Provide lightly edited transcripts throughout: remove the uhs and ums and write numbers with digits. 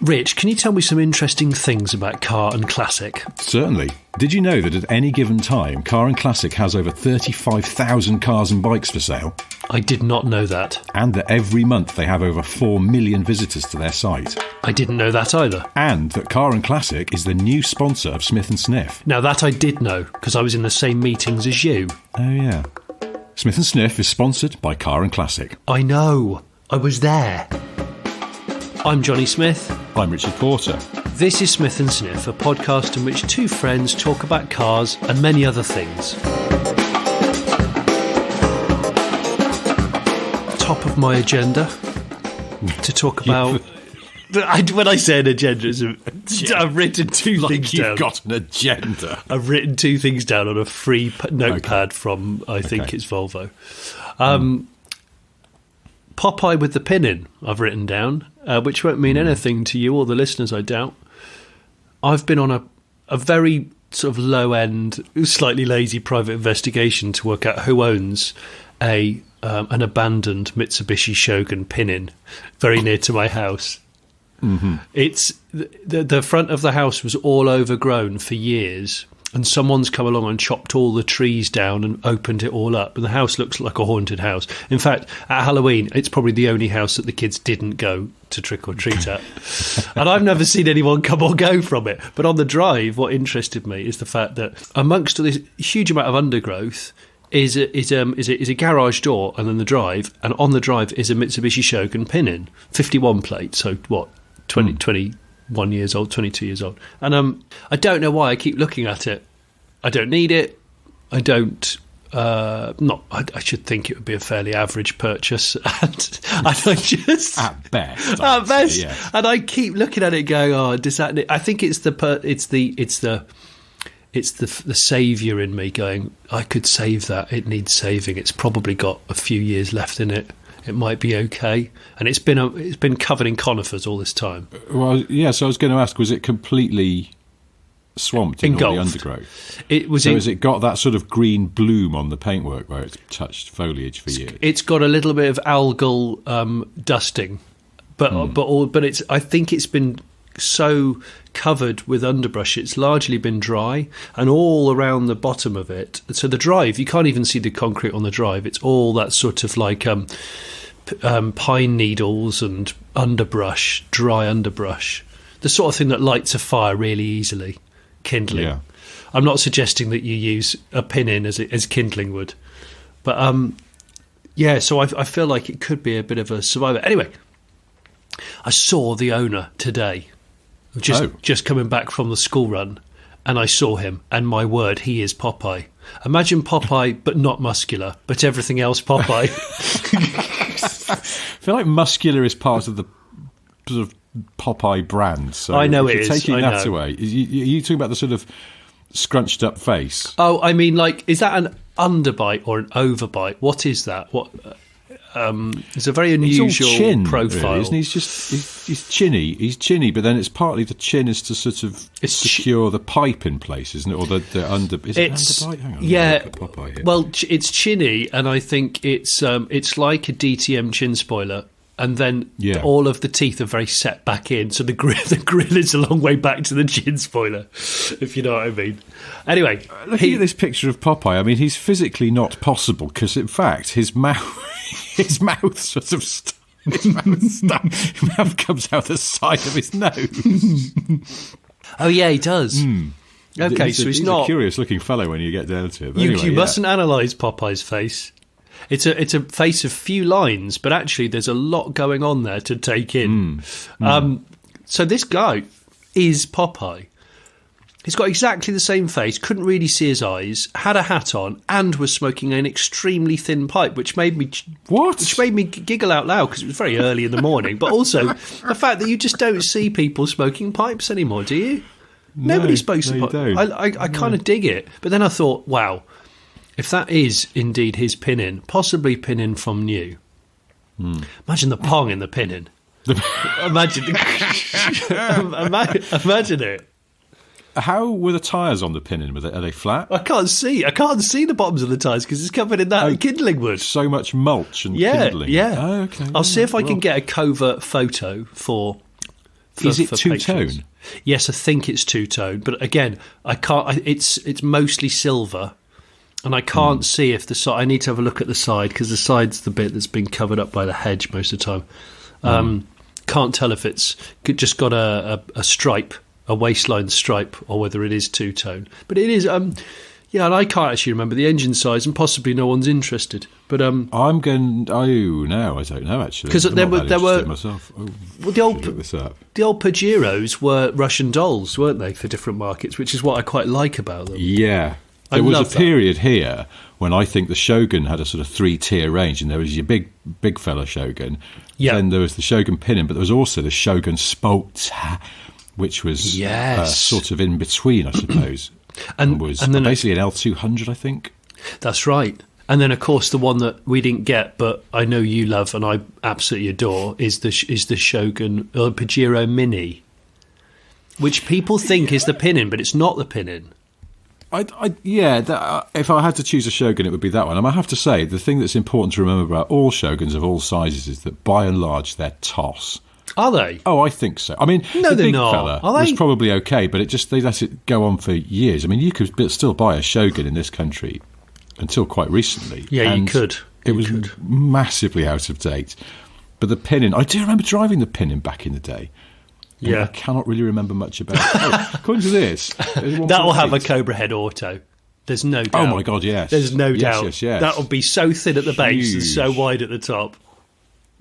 Rich, can you tell me some interesting things about Car and Classic? Certainly. Did you know that at any given time, Car and Classic has over 35,000 cars and bikes for sale? I did not know that. And that every month they have over 4 million visitors to their site. I didn't know that either. And that Car and Classic is the new sponsor of Smith & Sniff. Now that I did know, because I was in the same meetings as you. Oh, yeah. Smith & Sniff is sponsored by Car and Classic. I know. I was there. I'm Johnny Smith. I'm Richard Porter. This is Smith & Sniff, a podcast in which two friends talk about cars and many other things. Top of my agenda to talk about... when I say an agenda, I've written two things down. You've got an agenda. I've written two things down on a free notepad from, I think it's Volvo. Popeye with the Pinin, I've written down, which won't mean anything to you or the listeners, I doubt. I've been on a very sort of low-end, slightly lazy private investigation to work out who owns an abandoned Mitsubishi Shogun Pinin very near to my house. Mm-hmm. It's the front of the house was all overgrown for years, and someone's come along and chopped all the trees down and opened it all up, and the house looks like a haunted house. In fact, at Halloween, it's probably the only house that the kids didn't go to trick or treat at. And I've never seen anyone come or go from it. But on the drive, what interested me is the fact that amongst this huge amount of undergrowth is a garage door, and then the drive, and on the drive is a Mitsubishi Shogun Pinin, 51 plate. So what, 21 years old, 22 years old. And I don't know why I keep looking at it. I don't need it. I don't... I should think it would be a fairly average purchase. And I just... At best. At best. Yeah. And I keep looking at it going, oh, does that... I think it's the saviour in me going, I could save that. It needs saving. It's probably got a few years left in it. It might be okay, and it's been covered in conifers all this time. Well, yeah. So I was going to ask: was it completely swamped in all the undergrowth? It was. So has it got that sort of green bloom on the paintwork where it's touched foliage for years? It's got a little bit of algal dusting, but it's. I think it's been so covered with underbrush, it's largely been dry, and all around the bottom of it. So the drive, you can't even see the concrete on the drive. It's all that sort of like pine needles and underbrush, dry underbrush, the sort of thing that lights a fire really easily, kindling. Yeah. I'm not suggesting that you use a Pinin as kindling would, but so I feel like it could be a bit of a survivor. Anyway, I saw the owner today. Just coming back from the school run, and I saw him, and my word, he is Popeye. Imagine Popeye, but not muscular, but everything else Popeye. I feel like muscular is part of the sort of Popeye brand. So I know it is. Taking that away, are you talking about the sort of scrunched up face? Oh, I mean, like, is that an underbite or an overbite? What is that? What? It's a very unusual chin, profile. Really, isn't he? He's chinny. He's chinny, but then it's partly the chin is to sort of secure the pipe in place, isn't it? Or the under. Is it underbite? Hang on. Yeah. Popeye here. Well, it's chinny, and I think it's like a DTM chin spoiler. And then all of the teeth are very set back in, so the grill is a long way back to the chin spoiler, if you know what I mean. Anyway, looking at this picture of Popeye, I mean, he's physically not possible because, in fact, his mouth sort of his mouth comes out the side of his nose. Oh yeah, he does. Okay, so he's not a curious-looking fellow when you get down to it. But you mustn't analyse Popeye's face. It's a face of few lines, but actually there's a lot going on there to take in. So this guy is Popeye. He's got exactly the same face, couldn't really see his eyes, had a hat on, and was smoking an extremely thin pipe, which made me giggle out loud because it was very early in the morning. But also the fact that you just don't see people smoking pipes anymore, do you? Nobody smokes a pipe. I kind of dig it, but then I thought, wow. If that is indeed his Pinin, possibly Pinin from new. Imagine the pong in the Pinin. Imagine it. How were the tyres on the Pinin? Are they flat? I can't see the bottoms of the tyres because it's covered in that kindling wood. So much mulch and kindling. Yeah. Oh, okay. I'll see if I can get a covert photo for Is it for two-tone? patrons. Yes, I think it's two-tone, but again, I can't. It's mostly silver, and I can't see if the side. I need to have a look at the side because the side's the bit that's been covered up by the hedge most of the time. Can't tell if it's just got a stripe, a waistline stripe, or whether it is two-tone. But it is. Yeah, and I can't actually remember the engine size, and possibly no one's interested. But I'm going. Oh no, I don't know actually. Because there were myself. Oh, well, look this up. the old Pajeros were Russian dolls, weren't they, for different markets? Which is what I quite like about them. Yeah, there was a period here when I think the Shogun had a sort of 3-tier range, and there was your big fella Shogun. Yeah. Then there was the Shogun Pinin, but there was also the Shogun Sport, which was sort of in between, I suppose. And then basically an L200, I think. That's right. And then, of course, the one that we didn't get, but I know you love and I absolutely adore, is the Shogun Pajero Mini, which people think is the Pinin, but it's not the Pinin. If I had to choose a Shogun, it would be that one. And I have to say, the thing that's important to remember about all Shoguns of all sizes is that, by and large, they're toss. Are they? Oh, I think so. I mean, no, the they're big not. fella was probably okay, but they let it go on for years. I mean, you could still buy a Shogun in this country until quite recently. Yeah, you could. It was massively out of date. But the Pinin, I do remember driving the Pinin back in the day. Yeah. I cannot really remember much about it. According to this, that will have a Cobra head auto. There's no doubt. Oh my God, yes. There's no doubt. Yes. That will be so thin at the base and so wide at the top.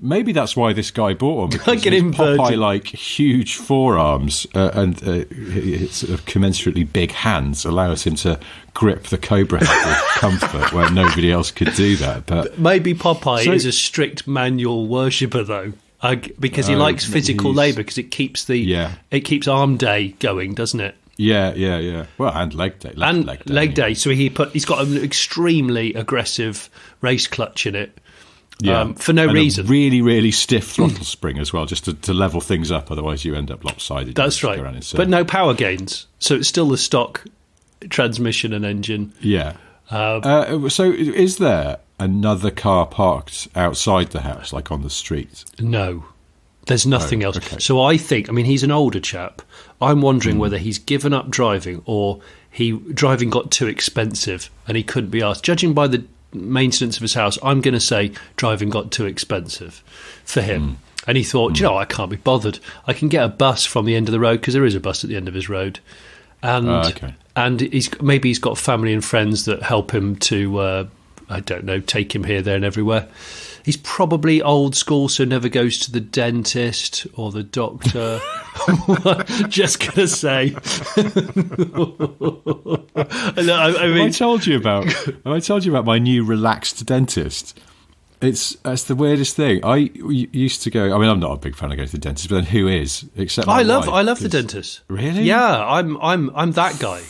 Maybe that's why this guy bought one, because Like his Popeye-like huge forearms and sort of commensurately big hands allows him to grip the Cobra head with comfort, where nobody else could do that. But maybe Popeye is a strict manual worshipper, though, because he likes physical labour, because it keeps it keeps arm day going, doesn't it? Yeah. Well, and leg day. Leg day. So he's got an extremely aggressive race clutch in it. Yeah, for no reason. A really, really stiff throttle spring as well, just to level things up. Otherwise, you end up lopsided. That's right. But no power gains, so it's still the stock transmission and engine. Yeah. So, is there another car parked outside the house, like on the street? No, there's nothing else. Okay. So I think, he's an older chap. I'm wondering whether he's given up driving, or driving got too expensive and he couldn't be asked. Judging by the maintenance of his house, I'm going to say driving got too expensive for him. And he thought, I can't be bothered. I can get a bus from the end of the road, because there is a bus at the end of his road. And he's got family and friends that help him to, I don't know, take him here, there and everywhere. He's probably old school, so never goes to the dentist or the doctor. Just going to say. Have I told you about my new relaxed dentist? That's the weirdest thing. I used to go. I'm not a big fan of going to the dentist, but then who is? Except I love the dentist. Really? Yeah, I'm that guy.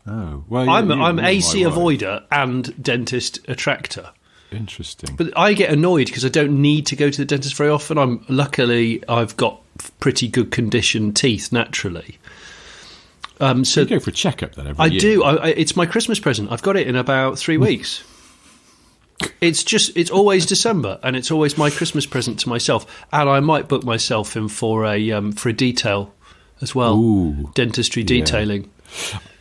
Oh well, I'm AC avoider and dentist attractor. Interesting. But I get annoyed because I don't need to go to the dentist very often. Luckily I've got pretty good conditioned teeth naturally. So you go for a checkup then every year? I do. It's my Christmas present. I've got it in about 3 weeks. It's always December, and it's always my Christmas present to myself. And I might book myself in for a detail as well. Ooh, dentistry detailing.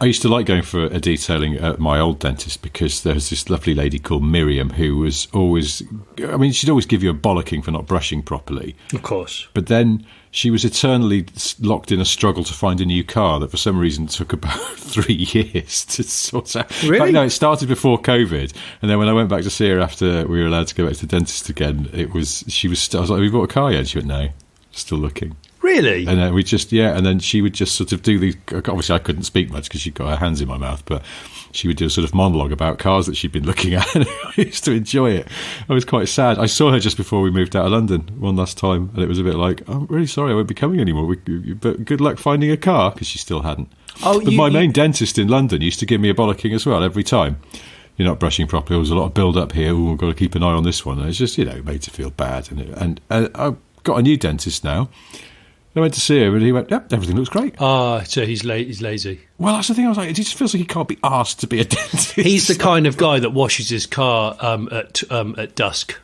I used to like going for a detailing at my old dentist, because there was this lovely lady called Miriam who was always, she'd always give you a bollocking for not brushing properly. Of course. But then she was eternally locked in a struggle to find a new car that for some reason took about 3 years to sort out. Really? No, it started before COVID. And then when I went back to see her after we were allowed to go back to the dentist again, I was like, have you bought a car yet? She went, no, still looking. Really? And then and then she would just sort of do these. Obviously, I couldn't speak much because she'd got her hands in my mouth, but she would do a sort of monologue about cars that she'd been looking at. And I used to enjoy it. I was quite sad. I saw her just before we moved out of London one last time, and it was a bit like, I'm really sorry, I won't be coming anymore. But good luck finding a car, because she still hadn't. But my main dentist in London used to give me a bollocking as well every time. You're not brushing properly. There was a lot of build up here. We've got to keep an eye on this one. And it's just, made to feel bad. And I've got a new dentist now. I went to see him, and he went, yep, everything looks great. So he's lazy. Well, that's the thing. I was like, it just feels like he can't be asked to be a dentist. He's the kind of guy that washes his car at dusk.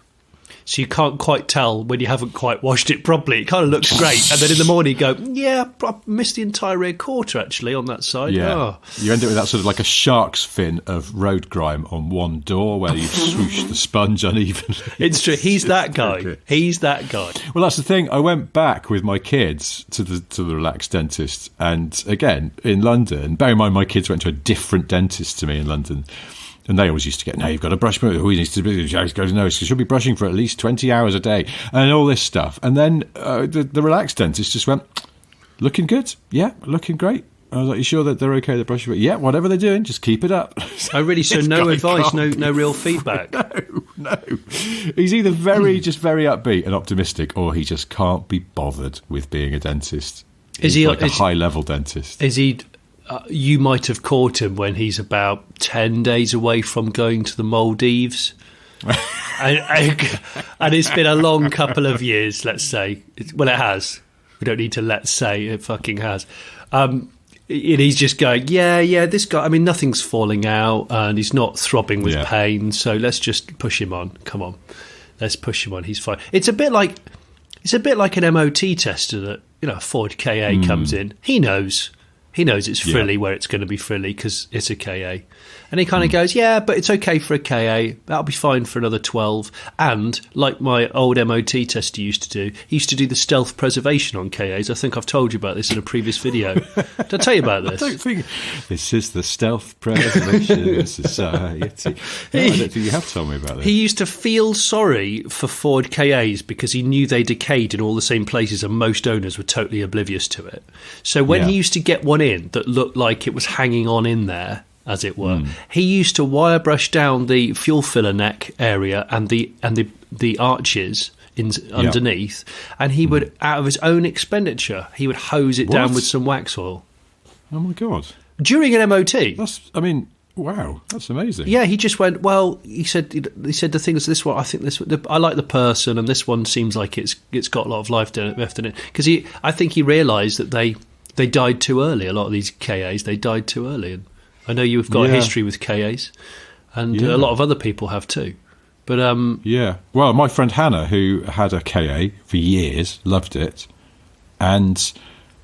So you can't quite tell when you haven't quite washed it properly. It kind of looks great. And then in the morning you go, yeah, I missed the entire rear quarter, actually, on that side. Yeah. Oh. You end up with that sort of like a shark's fin of road grime on one door where you swoosh the sponge unevenly. It's true. He's that guy. He's that guy. Well, that's the thing. I went back with my kids to the relaxed dentist. And again, in London, bear in mind my kids went to a different dentist to me in London. And they always used to get, no, you've got to brush. We need to be, no, you should be brushing for at least 20 hours a day and all this stuff. And then the relaxed dentist just went, looking good. Yeah, looking great. I was like, you sure that they're okay to brush? Yeah, whatever they're doing, just keep it up. Oh, really? So no advice, no real feedback? No. He's either just very upbeat and optimistic, or he just can't be bothered with being a dentist. He's like a high-level dentist. Is he... you might have caught him when he's about 10 days away from going to the Maldives. and it's been a long couple of years, let's say. Well, it has. We don't need to let's say. It fucking has. And he's just going, yeah, this guy, I mean, nothing's falling out and he's not throbbing with pain, so let's just push him on. Come on. Let's push him on. He's fine. It's a bit like an MOT tester that, a Ford KA comes in. He knows it's frilly where it's going to be frilly because it's a KA. And he kind of goes, yeah, but it's okay for a KA. That'll be fine for another 12. And like my old MOT tester used to do, he used to do the stealth preservation on KAs. I think I've told you about this in a previous video. Did I tell you about this? I don't think... This is the stealth preservation society. No, I don't think you have told me about this. He used to feel sorry for Ford KAs because he knew they decayed in all the same places and most owners were totally oblivious to it. So when he used to get one in that looked like it was hanging on in there, as it were, he used to wire brush down the fuel filler neck area and the arches underneath, and he would, out of his own expenditure, he would hose it down with some wax oil. Oh my god! During an MOT. Wow, that's amazing. Yeah, he just went, well, he said the thing is this one, I think I like the person, and this one seems like it's got a lot of life left in it, because I think he realised that they died too early. A lot of these KAs, they died too early. And I know you've got a history with KAs, and a lot of other people have too. But well, my friend Hannah, who had a KA for years, loved it, but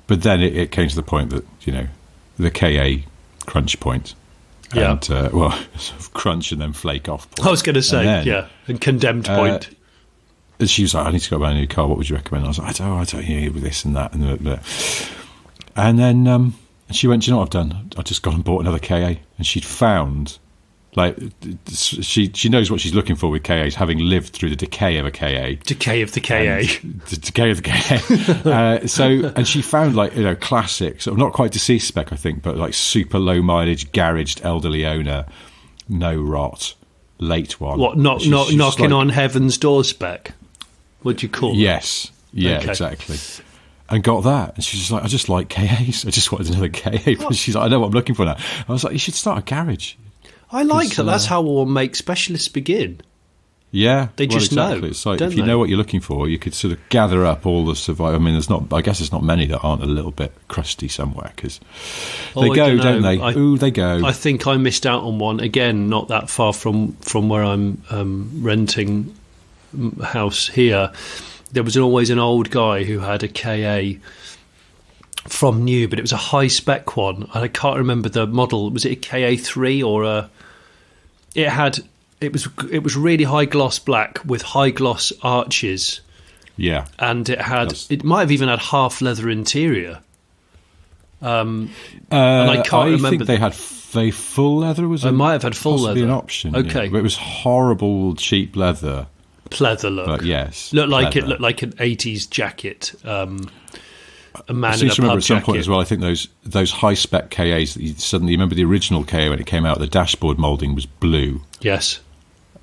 then it came to the point that the KA crunch point, and sort of crunch and then flake off point. I was going to say, and condemned point. And she was like, I need to go buy a new car. What would you recommend? I was like, I don't with this and that and then. And she went, do you know what I've done? I just got and bought another KA. And she'd found, she knows what she's looking for with KAs, having lived through the decay of a KA. Decay of the KA. The decay of the KA. And she found, classic, sort of not quite deceased spec, I think, but super low mileage, garaged elderly owner, no rot, late one. What, not knocking on heaven's door spec? What do you call it? Yes. Yeah, okay. Exactly. And got that. And she's just like, I just like KAs. I just wanted another KA. But she's like, I know what I'm looking for now. I was like, you should start a garage. I like that. That's how we'll make specialists begin. Yeah. They just exactly. know. It's like, if you know what you're looking for, you could sort of gather up all the survival. I mean, I guess there's not many that aren't a little bit crusty somewhere, because they go, don't they? They go. I think I missed out on one. Again, not that far from where I'm renting a house here. There was always an old guy who had a KA from new, but it was a high-spec one. And I can't remember the model. Was it a KA3 or a... It was really high-gloss black with high-gloss arches. Yeah. And it might have even had half-leather interior. And I can't remember... I think they had full leather. I might have had full leather. An option. Okay. Yeah. But it was horrible, cheap leather. Pleather look. But yes. Looked like an 80s jacket. A man in a pub remember at some jacket. point as well, I think those high-spec KAs, that you suddenly remember the original KA when it came out, the dashboard moulding was blue. Yes.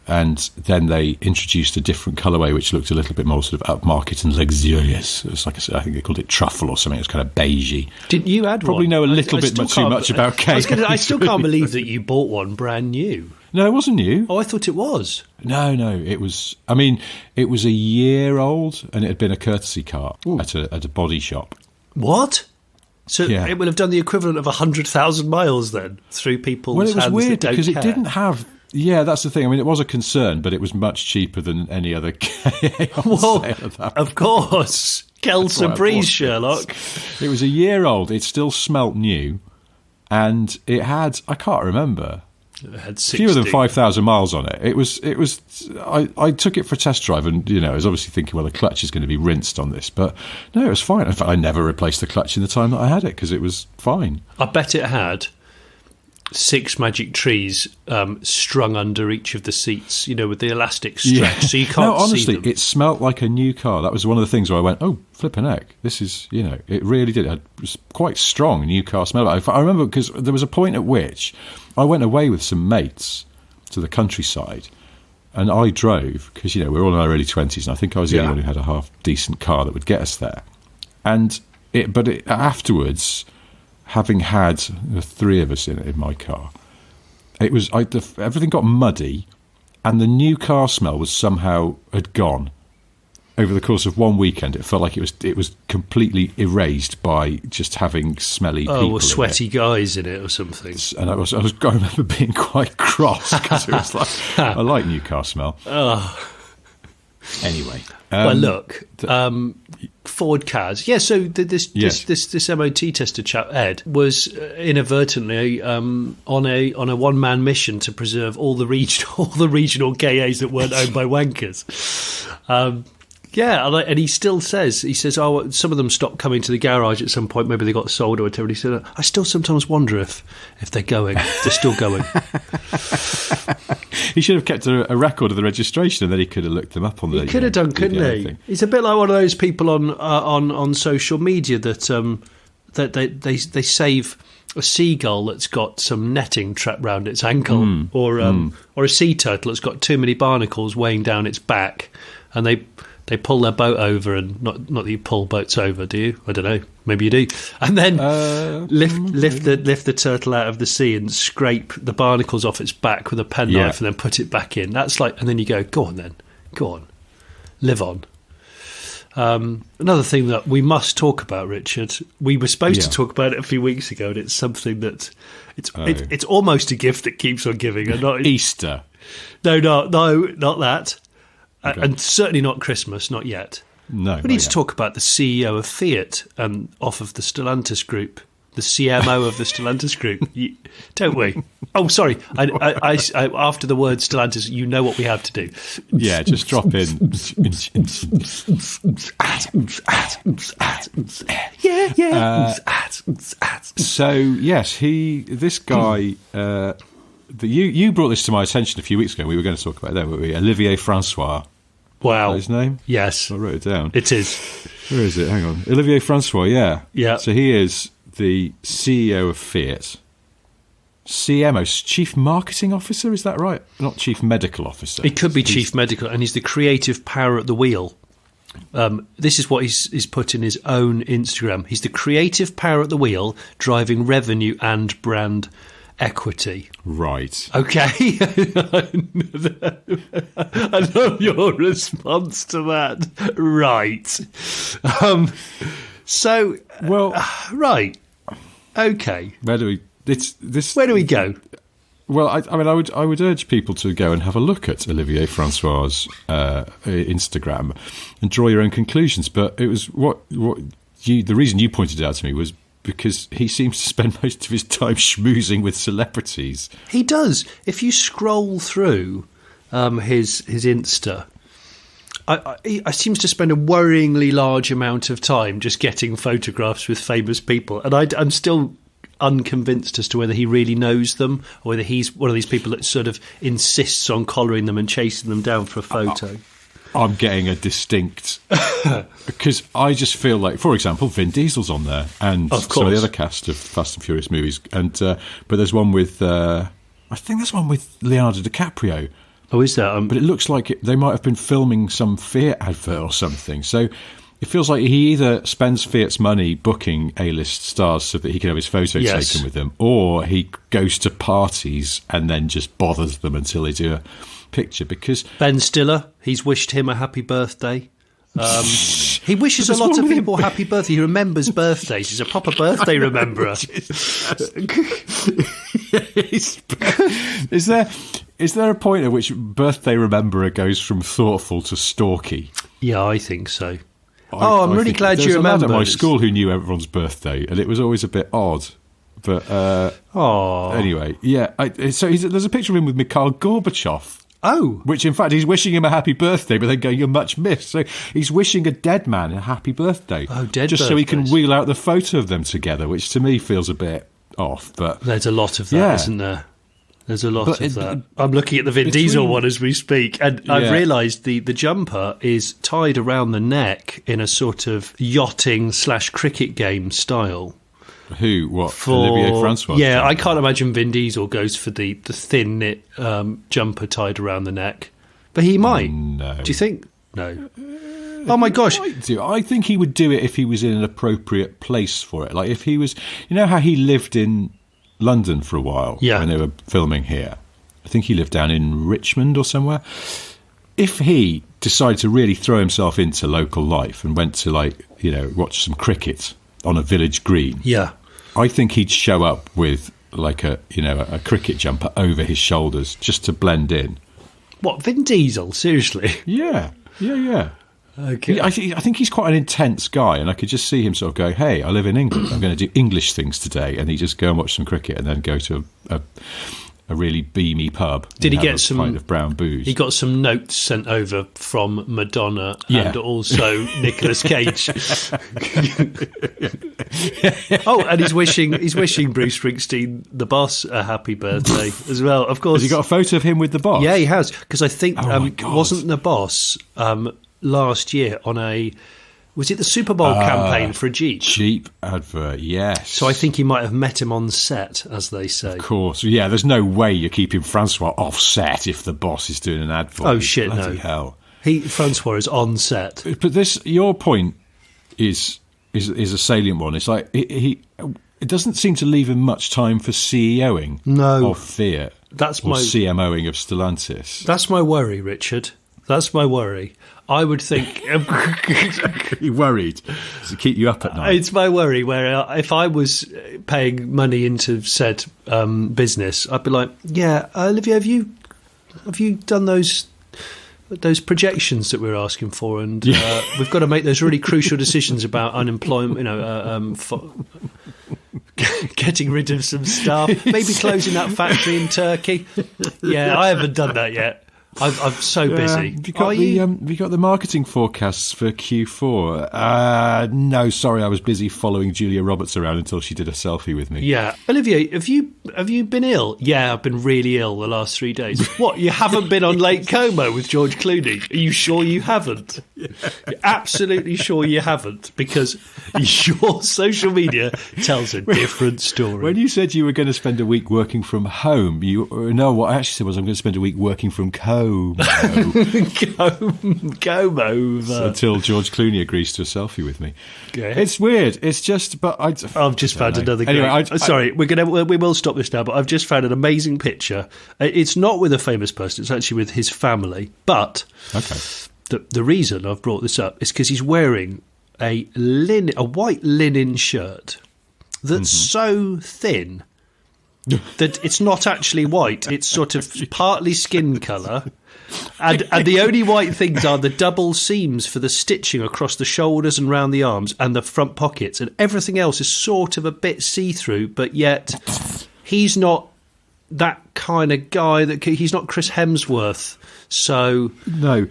And then they introduced a different colourway which looked a little bit more sort of upmarket and luxurious. It was like I think they called it truffle or something. It was kind of beigey. Didn't you add Probably one? know a little bit too much about KAs. I still can't believe that you bought one brand new. No, it wasn't new. Oh, I thought it was. No, it was... I mean, it was a year old and it had been a courtesy car at a body shop. What? So it would have done the equivalent of 100,000 miles then through people's hands. Well, it was weird because it didn't have Yeah, that's the thing. I mean, it was a concern, but it was much cheaper than any other KA on sale at that of course. Kelso Breeze, Sherlock. It was a year old. It still smelt new, and it had, I can't remember, It had fewer than 5,000 miles on it. It was. I took it for a test drive, and I was obviously thinking, well, the clutch is going to be rinsed on this, but no, it was fine. In fact, I never replaced the clutch in the time that I had it because it was fine. I bet it had 6 magic trees strung under each of the seats, with the elastic stretch, so you can't no, honestly, see them. It smelt like a new car. That was one of the things where I went, oh, flipping heck, this is, it really did. It was quite strong new car smell. I remember because there was a point at which I went away with some mates to the countryside, and I drove, because, we're all in our early 20s, and I think I was the only one who had a half-decent car that would get us there. And afterwards, having had the 3 of us in my car, it was everything got muddy, and the new car smell had gone over the course of one weekend. It felt like it was completely erased by just having smelly people. Or sweaty guys in it or something. And I remember being quite cross because it was like I like new car smell. Oh. Anyway, well, look, Ford cars. Yeah, so this MOT tester chap Ed was inadvertently on a one-man mission to preserve all the regional KAs that weren't owned by wankers. And he still says, oh, some of them stopped coming to the garage at some point. Maybe they got sold or whatever. He said, I still sometimes wonder if they're going. They're still going. He should have kept a record of the registration, and then he could have looked them up on the. He could have done, couldn't he? Thing. He's a bit like one of those people on social media that they save a seagull that's got some netting trapped round its ankle, or a sea turtle that's got too many barnacles weighing down its back, and they pull their boat over, and not that you pull boats over, do you? I don't know. Maybe you do. And then lift the turtle out of the sea and scrape the barnacles off its back with a penknife, and then put it back in. That's like, and then you go, go on, live on. Another thing that we must talk about, Richard. We were supposed to talk about it a few weeks ago, and it's something that it's almost a gift that keeps on giving. And not Easter. No, not that. Okay. And certainly not Christmas, not yet. No, we need to talk about the CEO of Fiat off of the Stellantis Group, the CMO of the Stellantis Group, don't we? Oh, sorry. I after the word Stellantis, you know what we have to do. Yeah, just drop in. So yes, this guy. You brought this to my attention a few weeks ago. We were going to talk about it then, weren't we? Olivier Francois. Wow. Is that his name? Yes. I wrote it down. It is. Where is it? Hang on. Olivier Francois, yeah. Yeah. So he is the CEO of Fiat. CMO, Chief Marketing Officer, is that right? Not Chief Medical Officer. He could be Chief Medical, and he's the creative power at the wheel. This is what he's put in his own Instagram. He's the creative power at the wheel, driving revenue and brand equity. Right. Okay. I love your response to that. Right. Right. Okay. Where do we? Where do we go? Well, I would urge people to go and have a look at Olivier Francois' Instagram and draw your own conclusions. But it was the reason you pointed it out to me was because he seems to spend most of his time schmoozing with celebrities. He does. If you scroll through his Insta, I seems to spend a worryingly large amount of time just getting photographs with famous people, and I'm still unconvinced as to whether he really knows them or whether he's one of these people that sort of insists on collaring them and chasing them down for a photo. I'm getting a distinct... because I just feel like, for example, Vin Diesel's on there, and some of the other cast of Fast and Furious movies, and but there's one with... I think there's one with Leonardo DiCaprio. Oh, is there? But it looks like they might have been filming some Fiat advert or something, so... It feels like he either spends Fiat's money booking A-list stars so that he can have his photo taken with them, or he goes to parties and then just bothers them until they do a picture. Because Ben Stiller, he's wished him a happy birthday. He wishes a lot of people happy birthday. He remembers birthdays. He's a proper birthday rememberer. Is there a point at which birthday rememberer goes from thoughtful to stalky? Yeah, I think so. I'm really glad you remember. There was a lad at my school who knew everyone's birthday, and it was always a bit odd. But anyway, yeah. So there's a picture of him with Mikhail Gorbachev. Oh. Which, in fact, he's wishing him a happy birthday, but then going, "You're much missed." So he's wishing a dead man a happy birthday. Oh, dead just birthdays. So he can wheel out the photo of them together, which to me feels a bit off. But there's a lot of that, isn't there? There's a lot of that. I'm looking at the Vin Diesel one as we speak, and I've realised the jumper is tied around the neck in a sort of yachting/cricket game style. Who? What? Olivier Francois? Yeah, I can't imagine Vin Diesel goes for the thin knit jumper tied around the neck. But he might. No. Do you think? No. Oh my gosh. I think he would do it if he was in an appropriate place for it. Like if he was... You know how he lived in London for a while when they were filming here? I think he lived down in Richmond or somewhere. If he decided to really throw himself into local life and went to, watch some cricket on a village green, I think he'd show up with a cricket jumper over his shoulders just to blend in. What, Vin Diesel? Seriously? Yeah. Okay. I think he's quite an intense guy, and I could just see him sort of go, "Hey, I live in England. I'm going to do English things today," and he just go and watch some cricket, and then go to a really beamy pub. Did he get some pint of brown booze? He got some notes sent over from Madonna and also Nicolas Cage. And he's wishing Bruce Springsteen, the boss, a happy birthday as well. Of course, has he got a photo of him with the boss? Yeah, he has, because I think wasn't the boss last year on was it the Super Bowl campaign for a Jeep? Jeep advert, yes. So I think he might have met him on set, as they say. Of course, yeah. There's no way you're keeping Francois off set if the boss is doing an advert. Oh shit, bloody no! Hell, Francois is on set. But your point is a salient one. It's like it doesn't seem to leave him much time for CEOing of Fiat. That's or CMOing of Stellantis. That's my worry, Richard. That's my worry. I would think... You're worried? Does it keep you up at night? It's my worry, where if I was paying money into said business, I'd be like, yeah, Olivia, have you done those projections that we're asking for? And we've got to make those really crucial decisions about unemployment, getting rid of some staff, maybe closing that factory in Turkey. Yeah, I haven't done that yet. I'm so busy. Have you got the marketing forecasts for Q4? No, sorry, I was busy following Julia Roberts around until she did a selfie with me. Yeah. Olivier, have you been ill? Yeah, I've been really ill the last 3 days. What, you haven't been on Lake Como with George Clooney? Are you sure you haven't? You're absolutely sure you haven't, because your social media tells a different story. When you said you were going to spend a week working from home, what I actually said was I'm going to spend a week working from Como. Come over. Until George Clooney agrees to a selfie with me. Okay. It's weird. It's just, but I've just found another. Anyway, sorry, we will stop this now. But I've just found an amazing picture. It's not with a famous person. It's actually with his family. But the reason I've brought this up is because he's wearing a white linen shirt that's so thin that it's not actually white. It's sort of partly skin colour. And the only white things are the double seams for the stitching across the shoulders and round the arms and the front pockets. And everything else is sort of a bit see-through, but yet he's not that kind of guy. He's not Chris Hemsworth. So no.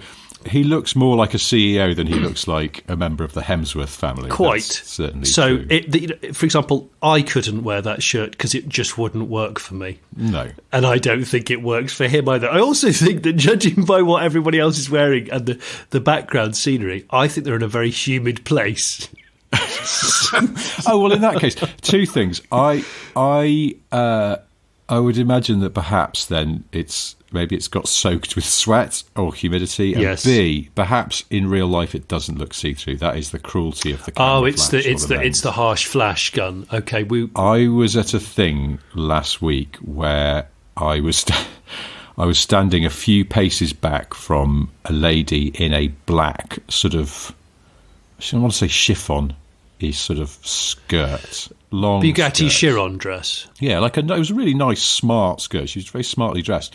He looks more like a CEO than he looks like a member of the Hemsworth family. Quite. That's certainly so, true. For example, I couldn't wear that shirt because it just wouldn't work for me. No. And I don't think it works for him either. I also think that, judging by what everybody else is wearing and the background scenery, I think they're in a very humid place. Oh, well, in that case, two things. I would imagine that perhaps then maybe it's got soaked with sweat or humidity, and yes. B, perhaps in real life it doesn't look see-through. That is the cruelty of the camera. Oh, it's the harsh flash gun. Okay, I was at a thing last week where I was standing a few paces back from a lady in a black sort of, I don't want to say chiffon, baggy sort of skirt. Long Bugatti skirt. Chiron dress. Yeah, it was a really nice, smart skirt. She was very smartly dressed.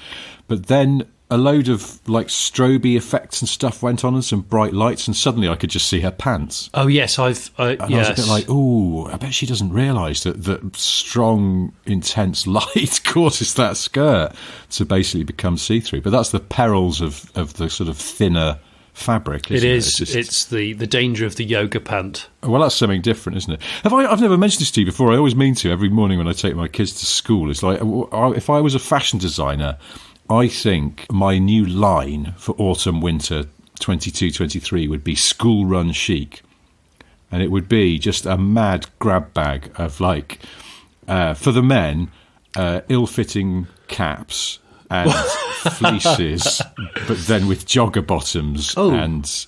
But then a load of like strobe effects and stuff went on and some bright lights, and suddenly I could just see her pants. Oh, yes. I was a bit like, ooh, I bet she doesn't realise that strong, intense light causes that skirt to basically become see-through. But that's the perils of the sort of thinner fabric. It is. It's the danger of the yoga pant. Well, that's something different, isn't it? I've never mentioned this to you before. I always mean to every morning when I take my kids to school. It's like, if I was a fashion designer, I think my new line for autumn-winter 22-23 would be school run chic. And it would be just a mad grab bag of, like, for the men, ill-fitting caps and fleeces, but then with jogger bottoms and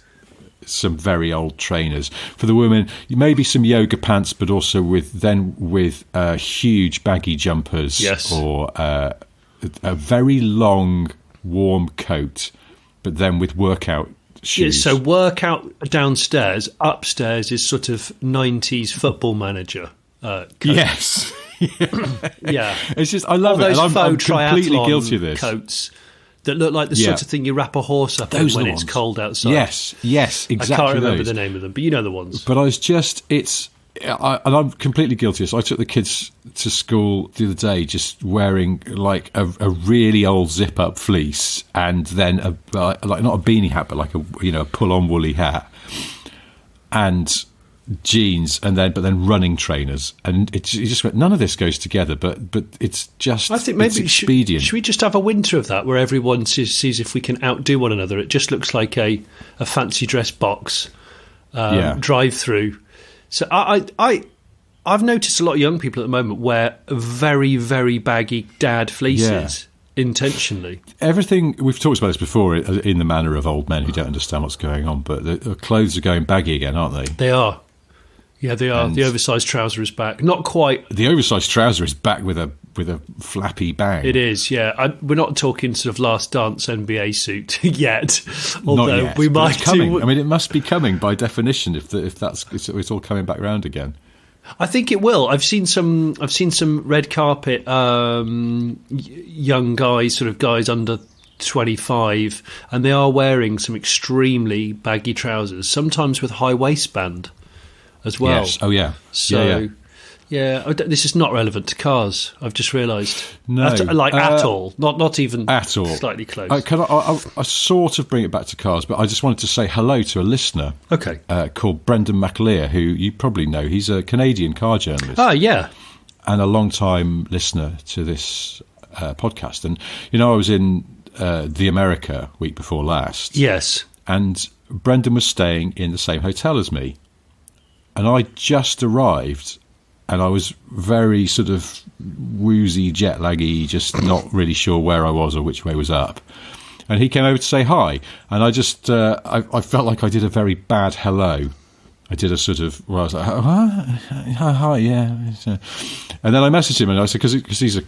some very old trainers. For the women, maybe some yoga pants, but also with huge baggy jumpers. Yes. Or a very long, warm coat, but then with workout shoes. Yeah, so workout downstairs, upstairs is sort of 90s football manager coat. Yes. Yeah. It's just, I love all it. those And I'm faux completely triathlon guilty of this. coats that look like the sort of thing you wrap a horse up in when it's cold outside. Yes, exactly. I can't remember those. the name of them, but you know the ones. But and I'm completely guilty of this. I took the kids to school the other day just wearing like a really old zip-up fleece and then like not a beanie hat, but like a pull-on woolly hat and jeans, and then running trainers, and it just went. None of this goes together, but it's just. I think maybe it's expedient. Should we just have a winter of that where everyone sees if we can outdo one another? It just looks like a fancy dress box drive-through. So I've noticed a lot of young people at the moment wear very, very baggy dad fleeces intentionally. Everything, we've talked about this before in the manner of old men who don't understand what's going on, but the clothes are going baggy again, aren't they? They are. Yeah, they are. And the oversized trouser is back. Not quite. The oversized trouser is back with a flappy bang. It is, yeah. We're not talking sort of Last Dance NBA suit yet. Although not yet, we might it's coming. I mean, it must be coming by definition if it's all coming back round again. I think it will. I've seen some red carpet young guys, sort of guys under 25, and they are wearing some extremely baggy trousers, sometimes with high waistband as well. Yes. Oh yeah. So this is not relevant to cars. I've just realised. No, at all. Not even at all. Slightly close. I sort of bring it back to cars, but I just wanted to say hello to a listener. Okay. Called Brendan McAleer, who you probably know. He's a Canadian car journalist. Ah, yeah. And a long-time listener to this podcast. And I was in the America week before last. Yes. And Brendan was staying in the same hotel as me. And I just arrived, and I was very sort of woozy, jet laggy, just not really sure where I was or which way was up. And he came over to say hi, and I just I felt like I did a very bad hello. I did a sort of, where I was like, hi, yeah. And then I messaged him, and I said, because he's a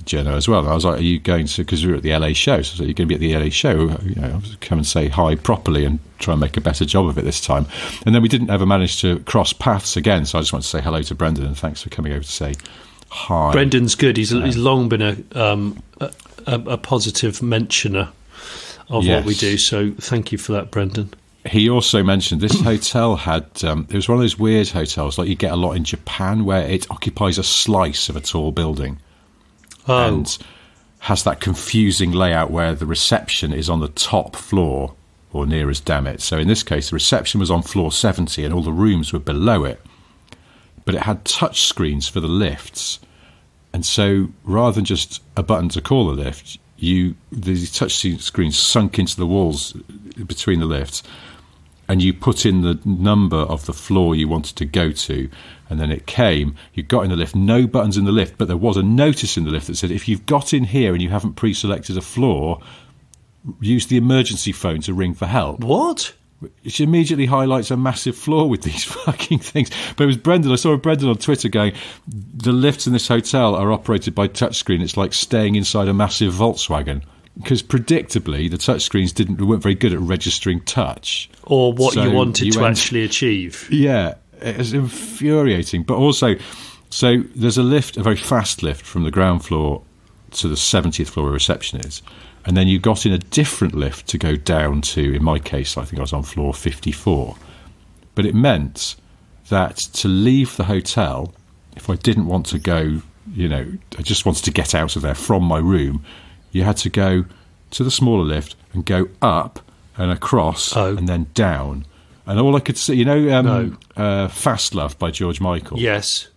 journo as well. And I was like, are you going to, because we were at the LA show, so you're going to be at the LA show, come and say hi properly and try and make a better job of it this time. And then we didn't ever manage to cross paths again, so I just wanted to say hello to Brendan, and thanks for coming over to say hi. Brendan's good. He's long been a positive mentioner of what we do, so thank you for that, Brendan. He also mentioned this hotel had, it was one of those weird hotels like you get a lot in Japan, where it occupies a slice of a tall building and has that confusing layout where the reception is on the top floor, or near as, damn it. So in this case, the reception was on floor 70 and all the rooms were below it. But it had touch screens for the lifts. And so rather than just a button to call the lift, the touch screens sunk into the walls between the lifts, and you put in the number of the floor you wanted to go to, and then it came, you got in the lift, no buttons in the lift, but there was a notice in the lift that said, if you've got in here and you haven't pre-selected a floor, use the emergency phone to ring for help. What? Which immediately highlights a massive flaw with these fucking things. But it was Brendan. I saw Brendan on Twitter going, the lifts in this hotel are operated by touchscreen. It's like staying inside a massive Volkswagen. Because predictably, the touchscreens weren't very good at registering touch. Or what you wanted to actually achieve. Yeah. It's infuriating. But also, so there's a lift, a very fast lift from the ground floor to the 70th floor where reception is. And then you got in a different lift to go down to, in my case, I think I was on floor 54. But it meant that to leave the hotel, if I didn't want to go, I just wanted to get out of there from my room, you had to go to the smaller lift and go up and across and then down. And all I could see, Fast Love by George Michael. Yes.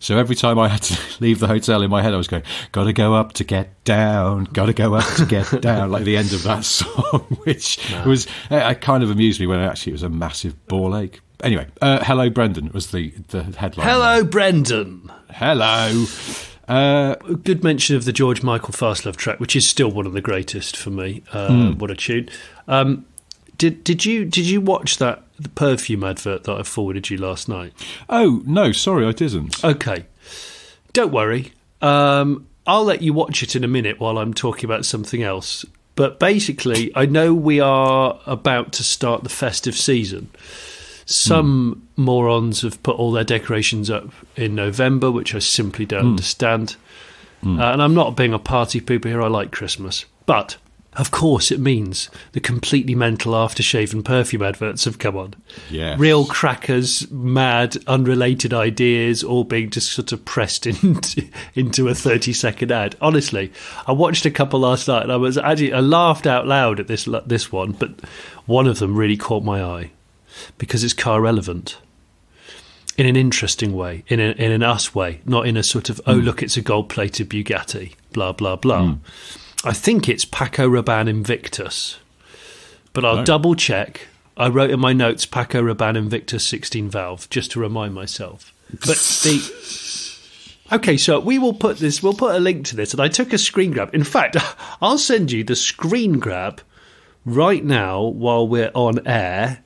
So every time I had to leave the hotel, in my head I was going, gotta go up to get down, gotta go up to get down, like the end of that song, which was, it kind of amused me when actually it was a massive ball ache. Anyway, Hello Brendan was the headline. Hello Brendan. Hello. Good mention of the George Michael Fast Love track, which is still one of the greatest for me. What a tune. Did you watch the Perfume advert that I forwarded you last night? Oh, no, sorry, I didn't. Okay. Don't worry. I'll let you watch it in a minute while I'm talking about something else. But basically, I know we are about to start the festive season. Some morons have put all their decorations up in November, which I simply don't understand. And I'm not being a party pooper here. I like Christmas. But of course, it means the completely mental aftershave and perfume adverts have come on. Yes. Real crackers, mad, unrelated ideas, all being just sort of pressed into a 30-second ad. Honestly, I watched a couple last night, and I laughed out loud at this one, but one of them really caught my eye because it's car relevant. In an interesting way, in an us way, not in a sort of, oh, look, it's a gold-plated Bugatti, blah, blah, blah. I think it's Paco Rabanne Invictus, but I'll double check. I wrote in my notes Paco Rabanne Invictus 16 valve just to remind myself. But okay, so we'll put a link to this, and I took a screen grab. In fact, I'll send you the screen grab right now while we're on air,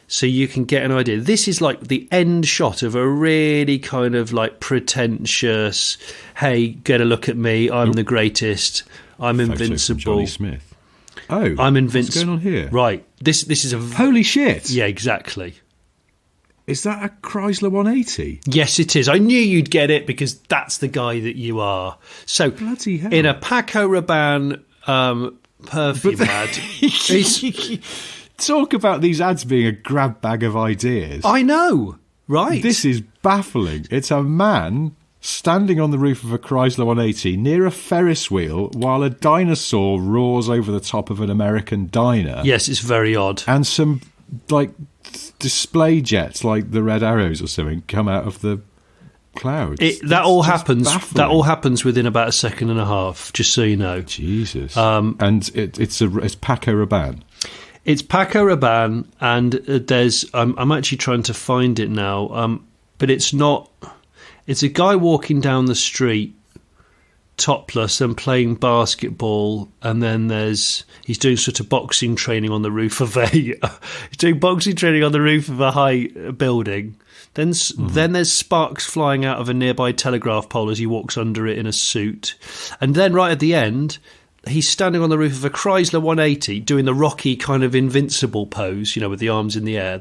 so you can get an idea. This is like the end shot of a really kind of like pretentious, hey, get a look at me, I'm the greatest. I'm invincible. Johnny Smith. Oh, I'm invincible. What's going on here? Right. This is a holy shit. Yeah, exactly. Is that a Chrysler 180? Yes, it is. I knew you'd get it because that's the guy that you are. So, bloody hell. In a Paco Rabanne perfume ad, talk about these ads being a grab bag of ideas. I know, right? This is baffling. It's a man standing on the roof of a Chrysler 180 near a Ferris wheel while a dinosaur roars over the top of an American diner. Yes, it's very odd. And some, like, display jets, like the Red Arrows or something, come out of the clouds. That all happens within about a second and a half, just so you know. Jesus. And it's Paco Rabanne. It's Paco Rabanne, and I'm actually trying to find it now, but it's not... It's a guy walking down the street, topless, and playing basketball, and then he's doing sort of boxing training on the roof of a high building. Then there's sparks flying out of a nearby telegraph pole as he walks under it in a suit, and then right at the end, he's standing on the roof of a Chrysler 180 doing the Rocky kind of invincible pose, with the arms in the air.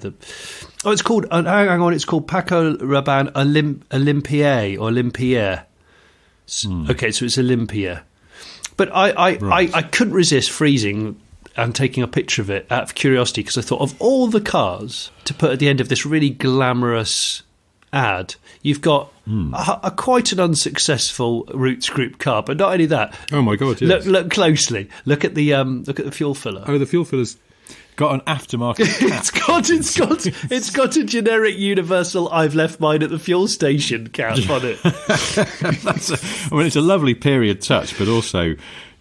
It's called, hang on, it's called Paco Rabanne Olympia or Olympia. Okay, so it's Olympia. But I couldn't resist freezing and taking a picture of it out of curiosity because I thought of all the cars to put at the end of this really glamorous ad. You've got quite an unsuccessul Roots Group car, but not only that. Oh my God! Yes. Look closely. Look at the fuel filler. Oh, the fuel filler's got an aftermarket cap. it's got a generic universal "I've left mine at the fuel station" cap on it. It's a lovely period touch, but also,